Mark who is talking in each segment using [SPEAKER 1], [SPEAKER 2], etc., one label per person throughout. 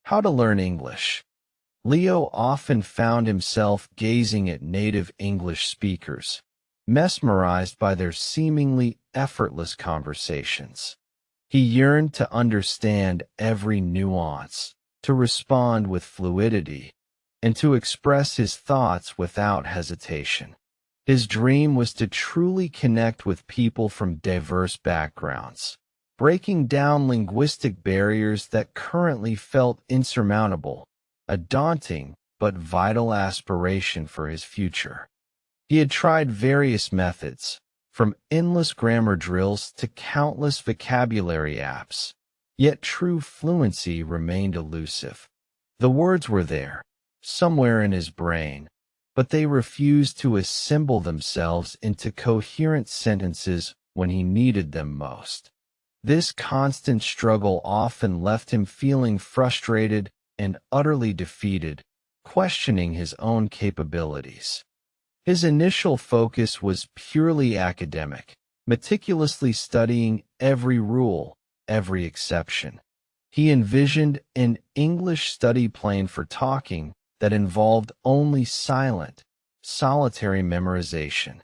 [SPEAKER 1] How to learn English. Leo often found himself gazing at native English speakers, mesmerized by their seemingly effortless conversations. He yearned to understand every nuance, to respond with fluidity, and to express his thoughts without hesitation. His dream was to truly connect with people from diverse backgrounds, breaking down linguistic barriers that currently felt insurmountable, a daunting but vital aspiration for his future. He had tried various methods, from endless grammar drills to countless vocabulary apps, yet true fluency remained elusive. The words were there, somewhere in his brain, but they refused to assemble themselves into coherent sentences when he needed them most. This constant struggle often left him feeling frustrated and utterly defeated, questioning his own capabilities. His initial focus was purely academic, meticulously studying every rule, every exception. He envisioned an English study plan for talking that involved only silent, solitary memorization.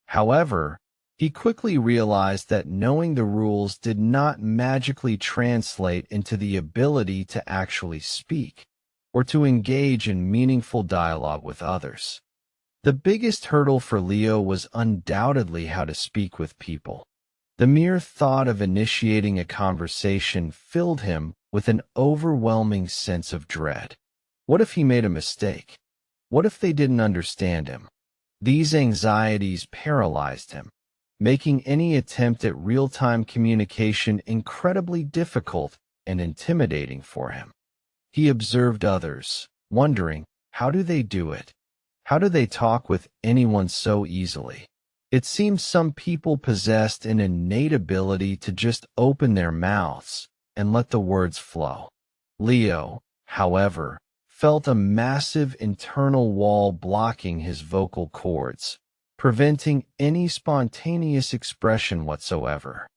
[SPEAKER 1] However, he quickly realized that knowing the rules did not magically translate into the ability to actually speak or to engage in meaningful dialogue with others. The biggest hurdle for Leo was undoubtedly how to speak with people. The mere thought of initiating a conversation filled him with an overwhelming sense of dread. What if he made a mistake? What if they didn't understand him? These anxieties paralyzed him, making any attempt at real-time communication incredibly difficult and intimidating for him. He observed others, wondering, how do they do it? How do they talk with anyone so easily? It seemed some people possessed an innate ability to just open their mouths and let the words flow. Leo, however, felt a massive internal wall blocking his vocal cords, preventing any spontaneous expression whatsoever.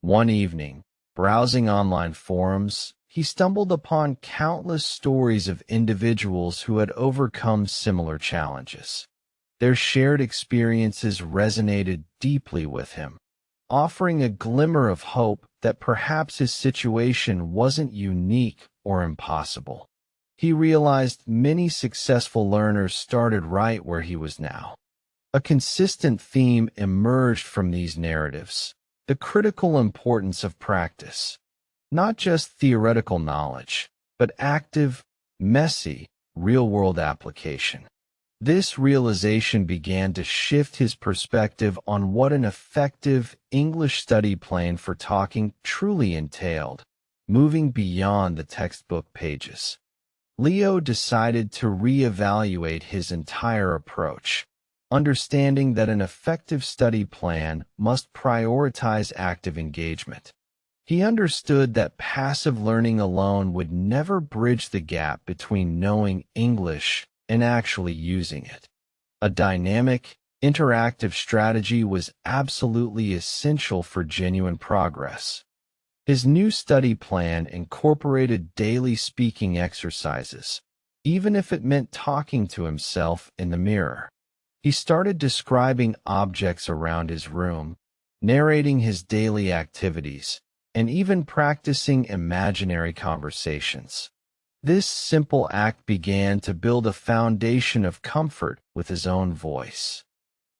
[SPEAKER 1] One evening, browsing online forums, he stumbled upon countless stories of individuals who had overcome similar challenges. Their shared experiences resonated deeply with him, offering a glimmer of hope that perhaps his situation wasn't unique or impossible. He realized many successful learners started right where he was now. A consistent theme emerged from these narratives: the critical importance of practice. Not just theoretical knowledge, but active, messy, real-world application. This realization began to shift his perspective on what an effective English study plan for talking truly entailed, moving beyond the textbook pages. Leo decided to reevaluate his entire approach, understanding that an effective study plan must prioritize active engagement. He understood that passive learning alone would never bridge the gap between knowing English and actually using it. A dynamic, interactive strategy was absolutely essential for genuine progress. His new study plan incorporated daily speaking exercises, even if it meant talking to himself in the mirror. He started describing objects around his room, narrating his daily activities, and even practicing imaginary conversations. This simple act began to build a foundation of comfort with his own voice.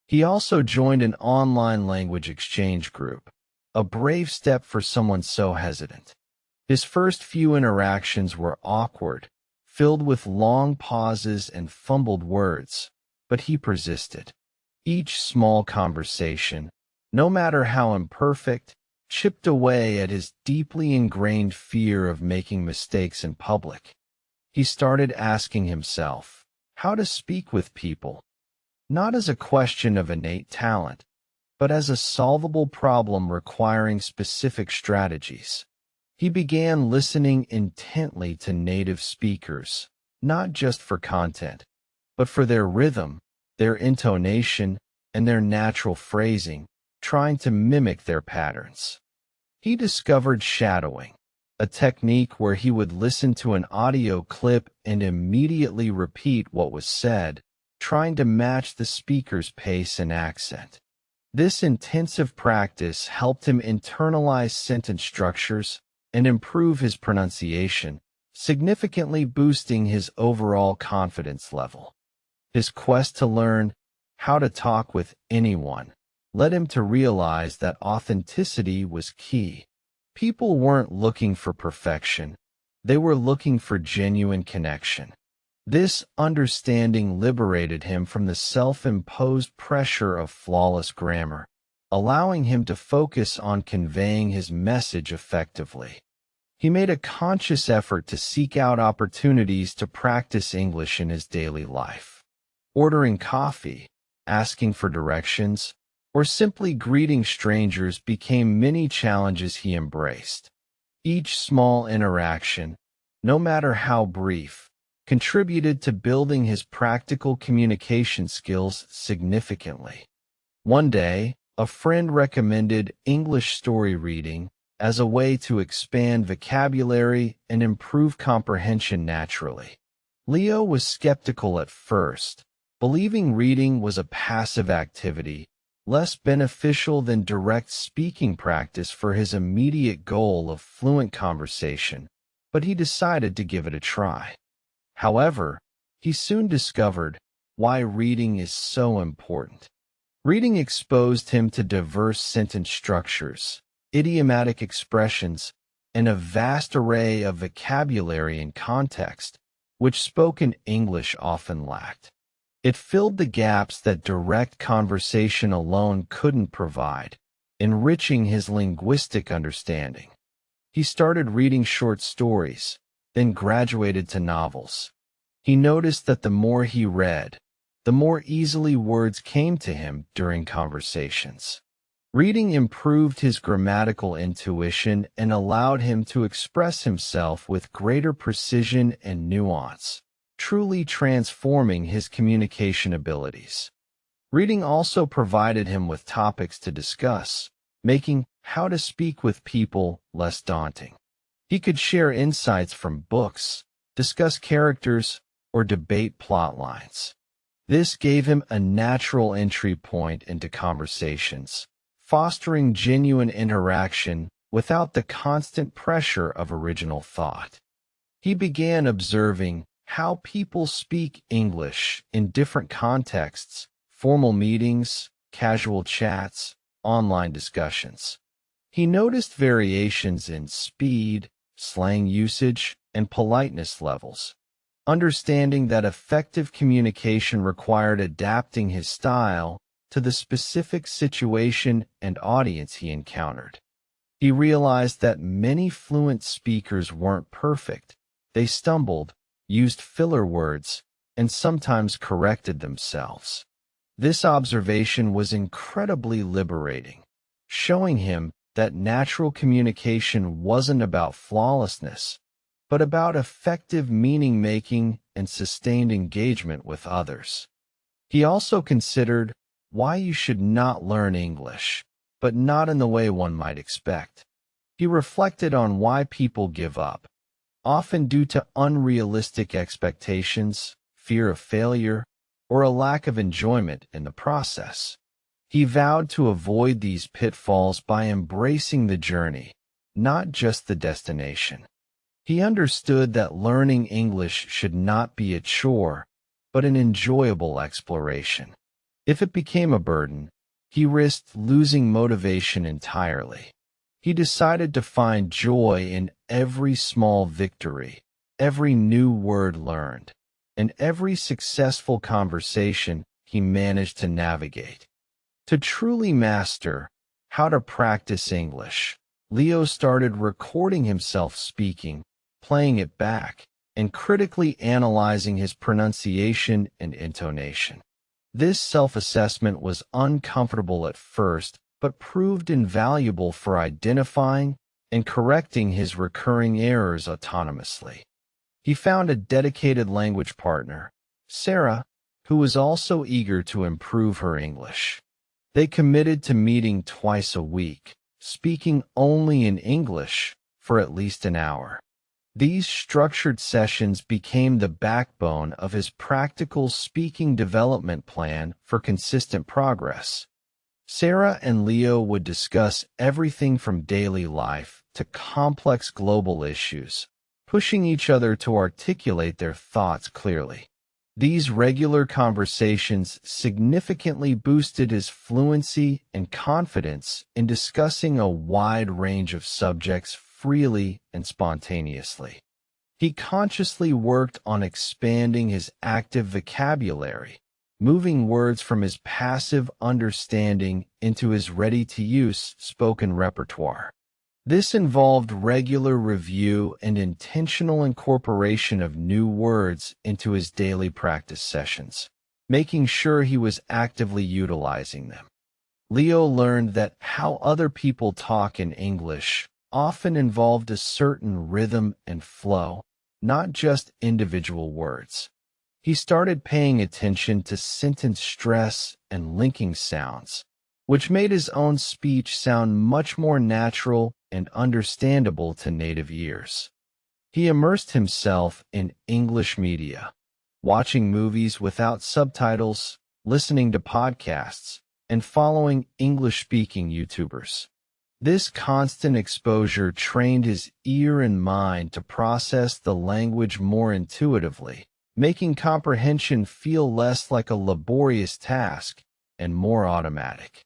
[SPEAKER 1] He also joined an online language exchange group, a brave step for someone so hesitant. His first few interactions were awkward, filled with long pauses and fumbled words, but he persisted. Each small conversation, no matter how imperfect, chipped away at his deeply ingrained fear of making mistakes in public. He started asking himself how to speak with people, not as a question of innate talent, but as a solvable problem requiring specific strategies. He began listening intently to native speakers, not just for content, but for their rhythm, their intonation, and their natural phrasing, trying to mimic their patterns. He discovered shadowing, a technique where he would listen to an audio clip and immediately repeat what was said, trying to match the speaker's pace and accent. This intensive practice helped him internalize sentence structures and improve his pronunciation, significantly boosting his overall confidence level. His quest to learn how to talk with anyone led him to realize that authenticity was key. People weren't looking for perfection, they were looking for genuine connection. This understanding liberated him from the self-imposed pressure of flawless grammar, allowing him to focus on conveying his message effectively. He made a conscious effort to seek out opportunities to practice English in his daily life. Ordering coffee, asking for directions, or simply greeting strangers became many challenges he embraced. Each small interaction, no matter how brief, contributed to building his practical communication skills significantly. One day, a friend recommended English story reading as a way to expand vocabulary and improve comprehension naturally. Leo was skeptical at first, believing reading was a passive activity, less beneficial than direct speaking practice for his immediate goal of fluent conversation, but he decided to give it a try. However, he soon discovered why reading is so important. Reading exposed him to diverse sentence structures, idiomatic expressions, and a vast array of vocabulary and context, which spoken English often lacked. It filled the gaps that direct conversation alone couldn't provide, enriching his linguistic understanding. He started reading short stories, then graduated to novels. He noticed that the more he read, the more easily words came to him during conversations. Reading improved his grammatical intuition and allowed him to express himself with greater precision and nuance, truly transforming his communication abilities. Reading also provided him with topics to discuss, making how to speak with people less daunting. He could share insights from books, discuss characters, or debate plot lines. This gave him a natural entry point into conversations, fostering genuine interaction without the constant pressure of original thought. He began observing how people speak English in different contexts, formal meetings, casual chats, online discussions. He noticed variations in speed, slang usage, and politeness levels. Understanding that effective communication required adapting his style to the specific situation and audience he encountered. He realized that many fluent speakers weren't perfect. They stumbled, used filler words, and sometimes corrected themselves. This observation was incredibly liberating, showing him that natural communication wasn't about flawlessness, but about effective meaning-making and sustained engagement with others. He also considered why you should not learn English, but not in the way one might expect. He reflected on why people give up, often due to unrealistic expectations, fear of failure, or a lack of enjoyment in the process. He vowed to avoid these pitfalls by embracing the journey, not just the destination. He understood that learning English should not be a chore, but an enjoyable exploration. If it became a burden, he risked losing motivation entirely. He decided to find joy in every small victory, every new word learned, and every successful conversation he managed to navigate. To truly master how to practice English, Leo started recording himself speaking, playing it back, and critically analyzing his pronunciation and intonation. This self-assessment was uncomfortable at first, but proved invaluable for identifying and correcting his recurring errors autonomously. He found a dedicated language partner, Sarah, who was also eager to improve her English. They committed to meeting twice a week, speaking only in English, for at least an hour. These structured sessions became the backbone of his practical speaking development plan for consistent progress. Sarah and Leo would discuss everything from daily life to complex global issues, pushing each other to articulate their thoughts clearly. These regular conversations significantly boosted his fluency and confidence in discussing a wide range of subjects freely and spontaneously. He consciously worked on expanding his active vocabulary, moving words from his passive understanding into his ready-to-use spoken repertoire. This involved regular review and intentional incorporation of new words into his daily practice sessions, making sure he was actively utilizing them. Leo learned that how other people talk in English often involved a certain rhythm and flow, not just individual words. He started paying attention to sentence stress and linking sounds, which made his own speech sound much more natural and understandable to native ears. He immersed himself in English media, watching movies without subtitles, listening to podcasts, and following English-speaking YouTubers. This constant exposure trained his ear and mind to process the language more intuitively, making comprehension feel less like a laborious task and more automatic.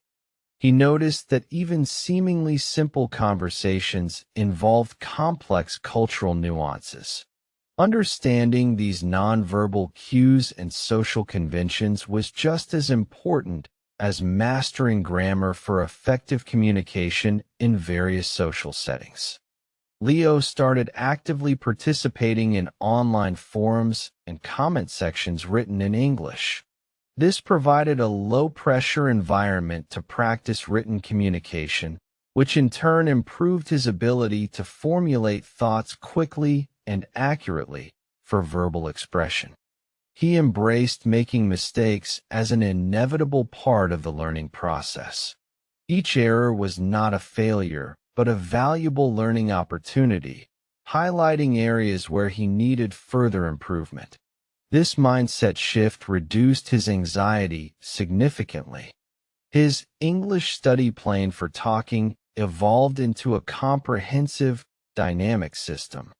[SPEAKER 1] He noticed that even seemingly simple conversations involved complex cultural nuances. Understanding these nonverbal cues and social conventions was just as important as mastering grammar for effective communication in various social settings. Leo started actively participating in online forums and comment sections written in English. This provided a low-pressure environment to practice written communication, which in turn improved his ability to formulate thoughts quickly and accurately for verbal expression. He embraced making mistakes as an inevitable part of the learning process. Each error was not a failure, but a valuable learning opportunity, highlighting areas where he needed further improvement. This mindset shift reduced his anxiety significantly. His English study plan for talking evolved into a comprehensive, dynamic system.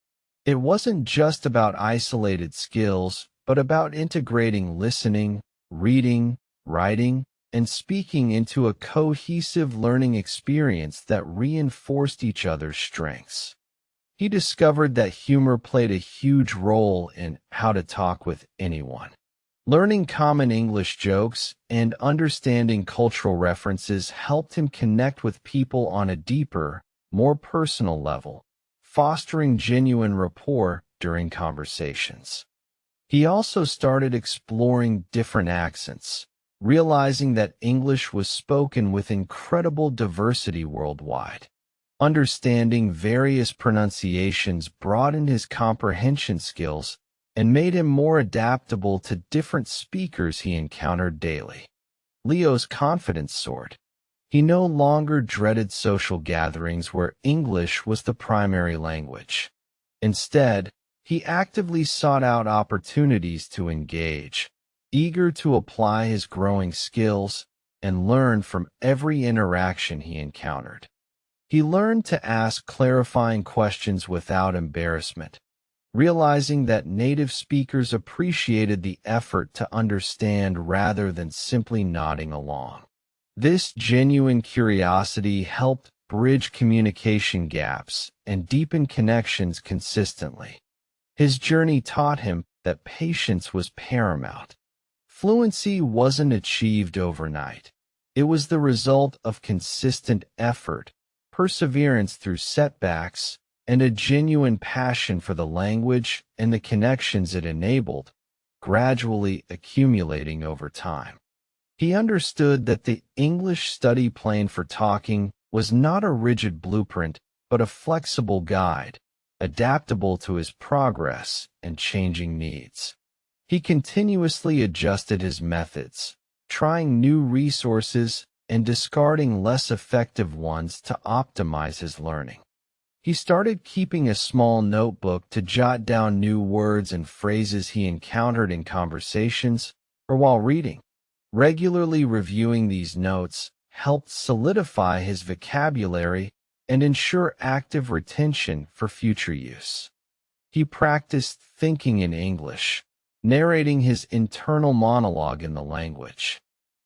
[SPEAKER 1] It wasn't just about isolated skills, but about integrating listening, reading, writing, and speaking into a cohesive learning experience that reinforced each other's strengths. He discovered that humor played a huge role in how to talk with anyone. Learning common English jokes and understanding cultural references helped him connect with people on a deeper, more personal level, fostering genuine rapport during conversations. He also started exploring different accents, realizing that English was spoken with incredible diversity worldwide. Understanding various pronunciations broadened his comprehension skills and made him more adaptable to different speakers he encountered daily. Leo's confidence soared. He no longer dreaded social gatherings where English was the primary language. Instead, he actively sought out opportunities to engage, eager to apply his growing skills and learn from every interaction he encountered. He learned to ask clarifying questions without embarrassment, realizing that native speakers appreciated the effort to understand rather than simply nodding along. This genuine curiosity helped bridge communication gaps and deepen connections consistently. His journey taught him that patience was paramount. Fluency wasn't achieved overnight. It was the result of consistent effort, perseverance through setbacks, and a genuine passion for the language and the connections it enabled, gradually accumulating over time. He understood that the English study plan for talking was not a rigid blueprint, but a flexible guide, adaptable to his progress and changing needs. He continuously adjusted his methods, trying new resources and discarding less effective ones to optimize his learning. He started keeping a small notebook to jot down new words and phrases he encountered in conversations or while reading. Regularly reviewing these notes helped solidify his vocabulary and ensure active retention for future use. He practiced thinking in English, narrating his internal monologue in the language.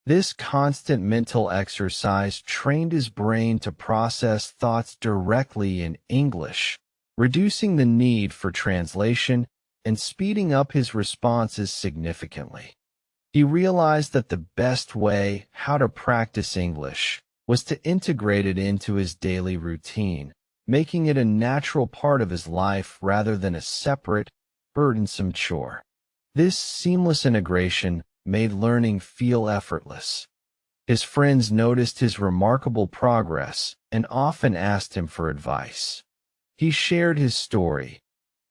[SPEAKER 1] This constant mental exercise trained his brain to process thoughts directly in English, reducing the need for translation and speeding up his responses significantly. He realized that the best way how to practice English was to integrate it into his daily routine, making it a natural part of his life rather than a separate, burdensome chore. This seamless integration made learning feel effortless. His friends noticed his remarkable progress and often asked him for advice. He shared his story,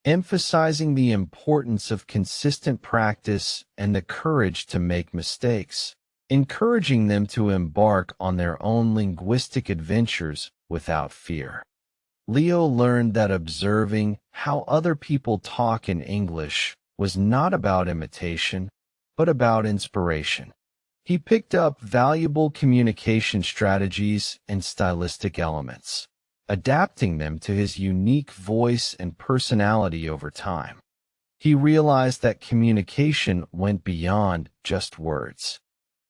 [SPEAKER 1] emphasizing the importance of consistent practice and the courage to make mistakes, encouraging them to embark on their own linguistic adventures without fear. Leo learned that observing how other people talk in English was not about imitation, but about inspiration. He picked up valuable communication strategies and stylistic elements, adapting them to his unique voice and personality over time. He realized that communication went beyond just words.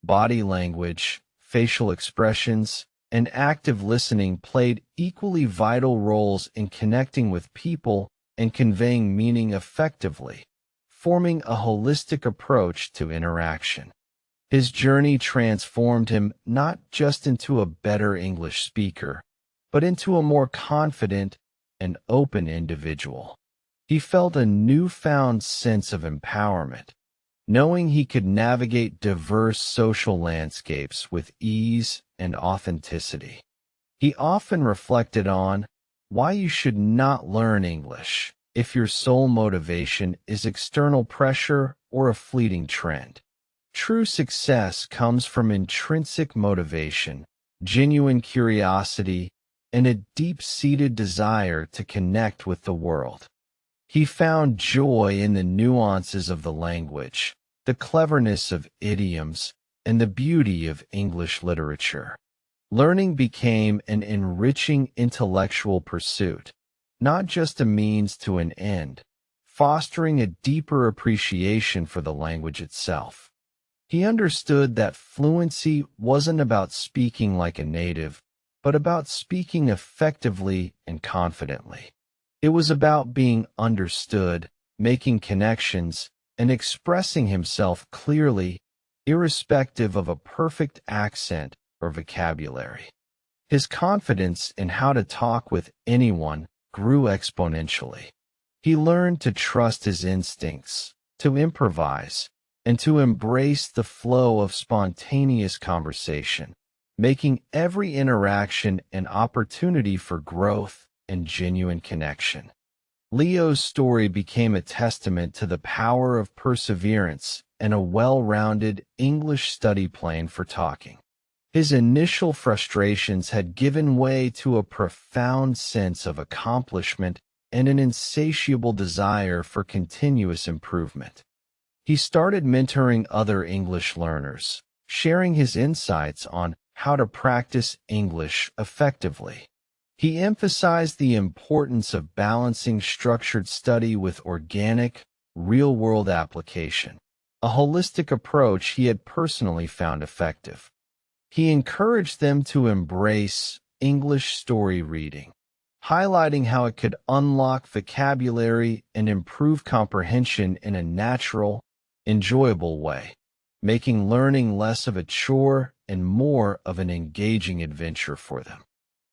[SPEAKER 1] Body language, facial expressions, and active listening played equally vital roles in connecting with people and conveying meaning effectively, forming a holistic approach to interaction. His journey transformed him not just into a better English speaker, but into a more confident and open individual. He felt a newfound sense of empowerment, knowing he could navigate diverse social landscapes with ease and authenticity. He often reflected on why you should not learn English if your sole motivation is external pressure or a fleeting trend. True success comes from intrinsic motivation, genuine curiosity, and a deep-seated desire to connect with the world. He found joy in the nuances of the language, the cleverness of idioms, and the beauty of English literature. Learning became an enriching intellectual pursuit, not just a means to an end, fostering a deeper appreciation for the language itself. He understood that fluency wasn't about speaking like a native, but about speaking effectively and confidently. It was about being understood, making connections, and expressing himself clearly, irrespective of a perfect accent or vocabulary. His confidence in how to talk with anyone grew exponentially. He learned to trust his instincts, to improvise, and to embrace the flow of spontaneous conversation, making every interaction an opportunity for growth and genuine connection. Leo's story became a testament to the power of perseverance and a well-rounded English study plan for talking. His initial frustrations had given way to a profound sense of accomplishment and an insatiable desire for continuous improvement. He started mentoring other English learners, sharing his insights on how to practice English effectively. He emphasized the importance of balancing structured study with organic, real-world application, a holistic approach he had personally found effective. He encouraged them to embrace English story reading, highlighting how it could unlock vocabulary and improve comprehension in a natural, enjoyable way, making learning less of a chore and more of an engaging adventure for them.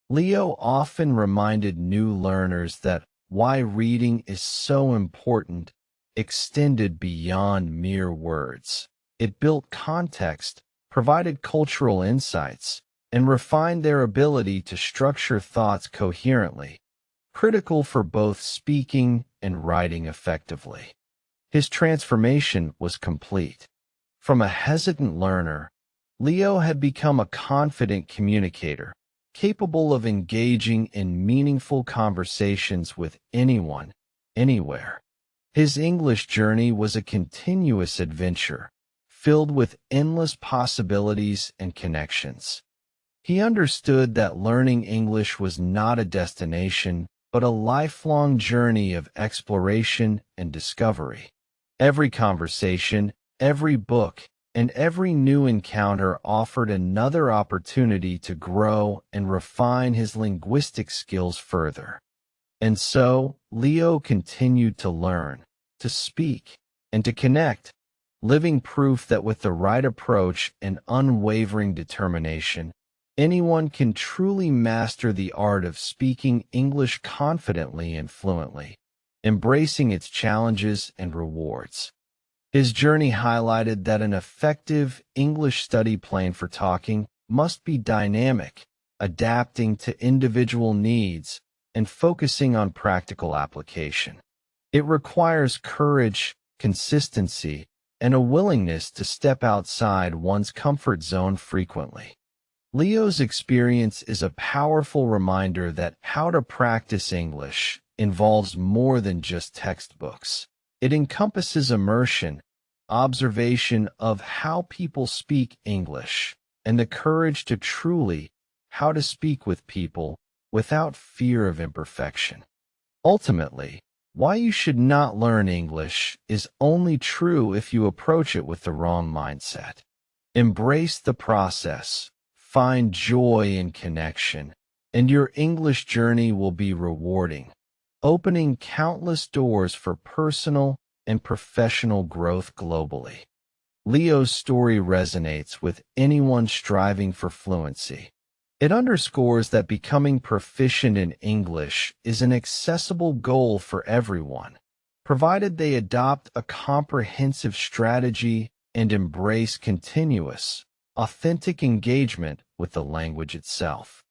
[SPEAKER 1] Leo often reminded new learners that why reading is so important extended beyond mere words. It built context, provided cultural insights, and refined their ability to structure thoughts coherently, critical for both speaking and writing effectively. His transformation was complete. From a hesitant learner, Leo had become a confident communicator, capable of engaging in meaningful conversations with anyone, anywhere. His English journey was a continuous adventure, filled with endless possibilities and connections. He understood that learning English was not a destination, but a lifelong journey of exploration and discovery. Every conversation, every book, and every new encounter offered another opportunity to grow and refine his linguistic skills further. And so, Leo continued to learn, to speak, and to connect, living proof that with the right approach and unwavering determination, anyone can truly master the art of speaking English confidently and fluently, embracing its challenges and rewards. His journey highlighted that an effective English study plan for talking must be dynamic, adapting to individual needs, and focusing on practical application. It requires courage, consistency, and a willingness to step outside one's comfort zone frequently. Leo's experience is a powerful reminder that how to practice English involves more than just textbooks. It encompasses immersion, observation of how people speak English, and the courage to truly how to speak with people without fear of imperfection. Ultimately, why you should not learn English is only true if you approach it with the wrong mindset. Embrace the process, find joy in connection, and your English journey will be rewarding, opening countless doors for personal and professional growth globally. Leo's story resonates with anyone striving for fluency. It underscores that becoming proficient in English is an accessible goal for everyone, provided they adopt a comprehensive strategy and embrace continuous, authentic engagement with the language itself.